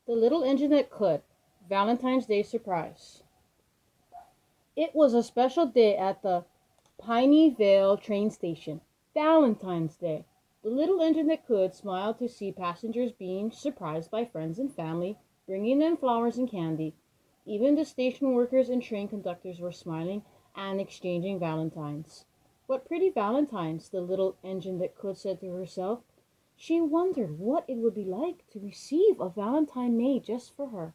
The Little Engine That Could. Valentine's Day Surprise. It was a special day at the Piney Vale train station. Valentine's Day. The little engine that could smiled to see passengers being surprised by friends and family, bringing them flowers and candy. Even the station workers and train conductors were smiling and exchanging valentines. What pretty valentines, the little engine that could said to herself. She wondered what it would be like to receive a valentine made just for her.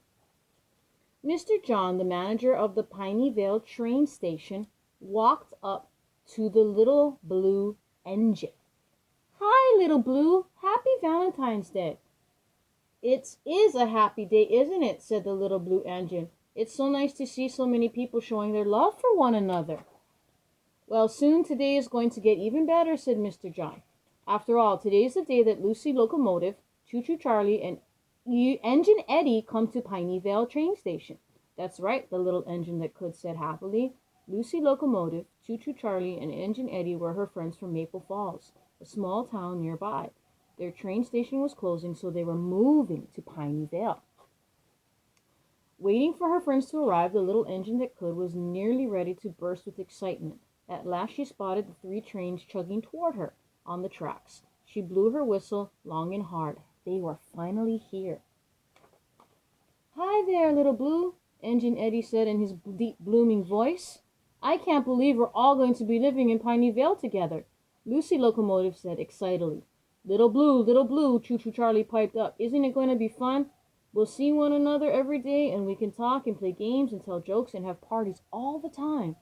Mr. John, the manager of the Piney Vale train station, walked up to the little blue engine. Hi, little blue. Happy Valentine's Day. It is a happy day, isn't it? Said the little blue engine. It's so nice to see so many people showing their love for one another. Well, soon today is going to get even better, said Mr. John. After all, today is the day that Lucy Locomotive, Choo Choo Charlie, and Engine Eddie come to Piney Vale train station. That's right, the little engine that could said happily. Lucy Locomotive, Choo Choo Charlie, and Engine Eddie were her friends from Maple Falls, a small town nearby. Their train station was closing, so they were moving to Piney Vale. Waiting for her friends to arrive, the little engine that could was nearly ready to burst with excitement. At last she spotted the three trains chugging toward her on the tracks. She blew her whistle long and hard. They were finally here. Hi there, little blue, Engine Eddie said in his deep, blooming voice. I can't believe we're all going to be living in Piney Vale together, Lucy Locomotive said excitedly. Little blue, Choo Choo Charlie piped up. Isn't it going to be fun? We'll see one another every day, and we can talk and play games and tell jokes and have parties all the time.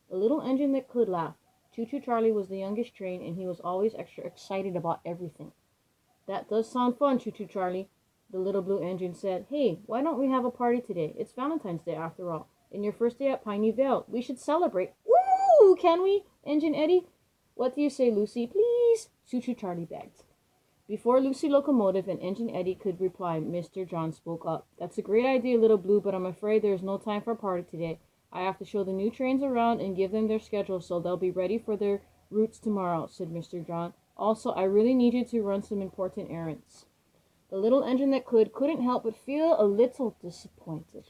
The little engine that could laugh. Choo Choo Charlie was the youngest train, and he was always extra excited about everything. That does sound fun, Choo Choo Charlie, the little blue engine said. Hey, why don't we have a party today? It's Valentine's Day after all, and your first day at Piney Vale. We should celebrate. Ooh, can we, Engine Eddie? What do you say, Lucy? Please, Choo Choo Charlie begged. Before Lucy Locomotive and Engine Eddie could reply, Mr. John spoke up. That's a great idea, little blue, but I'm afraid there's no time for a party today. I have to show the new trains around and give them their schedule so they'll be ready for their routes tomorrow, said Mr. John. Also, I really need you to run some important errands. The little engine that couldn't help but feel a little disappointed.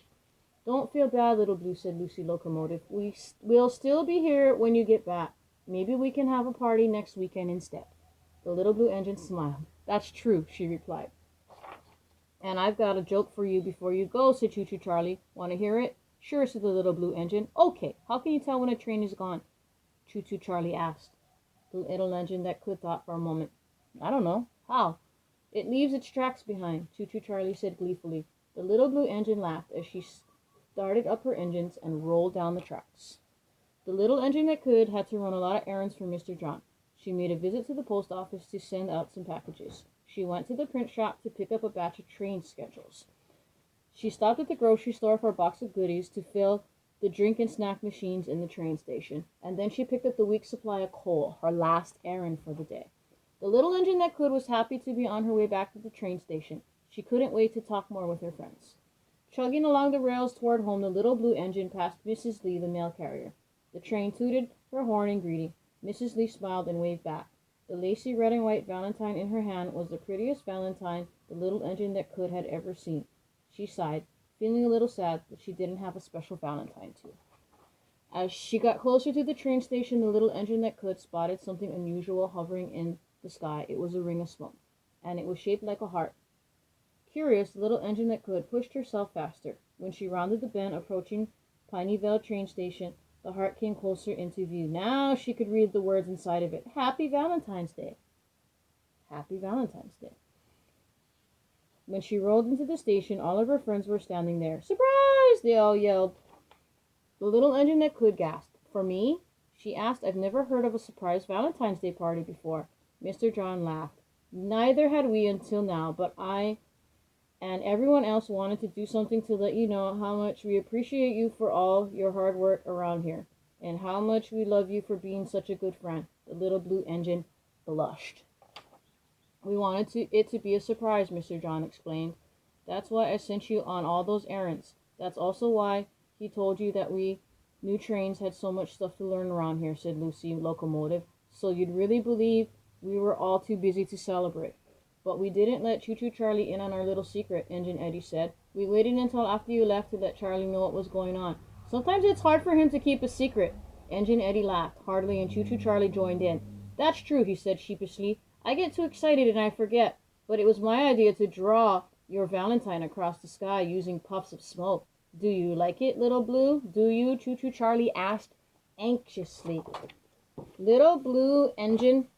Don't feel bad, little blue, said Lucy Locomotive. We'll still be here when you get back. Maybe we can have a party next weekend instead. The little blue engine smiled. That's true, she replied. And I've got a joke for you before you go, said Choo Choo Charlie. Want to hear it? Sure, said the little blue engine. Okay, how can you tell when a train is gone? Choo Choo Charlie asked. The little engine that could thought for a moment. I don't know. How? It leaves its tracks behind, Choo Choo Charlie said gleefully. The little blue engine laughed as she started up her engines and rolled down the tracks. The little engine that could had to run a lot of errands for Mr. John. She made a visit to the post office to send out some packages. She went to the print shop to pick up a batch of train schedules. She stopped at the grocery store for a box of goodies to fill the drink and snack machines in the train station, and then she picked up the week's supply of coal, her last errand for the day. The little engine that could was happy to be on her way back to the train station. She couldn't wait to talk more with her friends. Chugging along the rails toward home, the little blue engine passed Mrs. Lee, the mail carrier. The train tooted her horn in greeting. Mrs. Lee smiled and waved back. The lacy red and white valentine in her hand was the prettiest valentine the little engine that could had ever seen. She sighed, feeling a little sad that she didn't have a special valentine too. As she got closer to the train station, the little engine that could spotted something unusual hovering in the sky. It was a ring of smoke, and it was shaped like a heart. Curious, the little engine that could pushed herself faster. When she rounded the bend approaching Piney Vale train station, the heart came closer into view. Now she could read the words inside of it. Happy Valentine's Day. Happy Valentine's Day. When she rolled into the station, all of her friends were standing there. Surprise! They all yelled. The little engine that could gasped. For me? She asked. I've never heard of a surprise Valentine's Day party before. Mr. John laughed. Neither had we until now, but I and everyone else wanted to do something to let you know how much we appreciate you for all your hard work around here, and how much we love you for being such a good friend. The little blue engine blushed. We wanted it to be a surprise, Mr. John explained. That's why I sent you on all those errands. That's also why he told you that we new trains had so much stuff to learn around here, said Lucy Locomotive, so you'd really believe we were all too busy to celebrate. But we didn't let Choo Choo Charlie in on our little secret, Engine Eddie said. We waited until after you left to let Charlie know what was going on. Sometimes it's hard for him to keep a secret. Engine Eddie laughed heartily and Choo Choo Charlie joined in. That's true, he said sheepishly. I get too excited and I forget. But it was my idea to draw your Valentine across the sky using puffs of smoke. Do you like it, Little Blue? Do you? Choo Choo Charlie asked anxiously. Little Blue Engine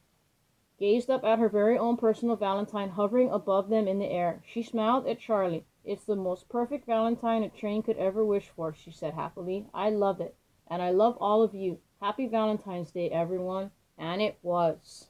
gazed up at her very own personal Valentine hovering above them in the air. She smiled at Charlie. It's the most perfect Valentine a train could ever wish for, she said happily. I love it. And I love all of you. Happy Valentine's Day, everyone. And it was.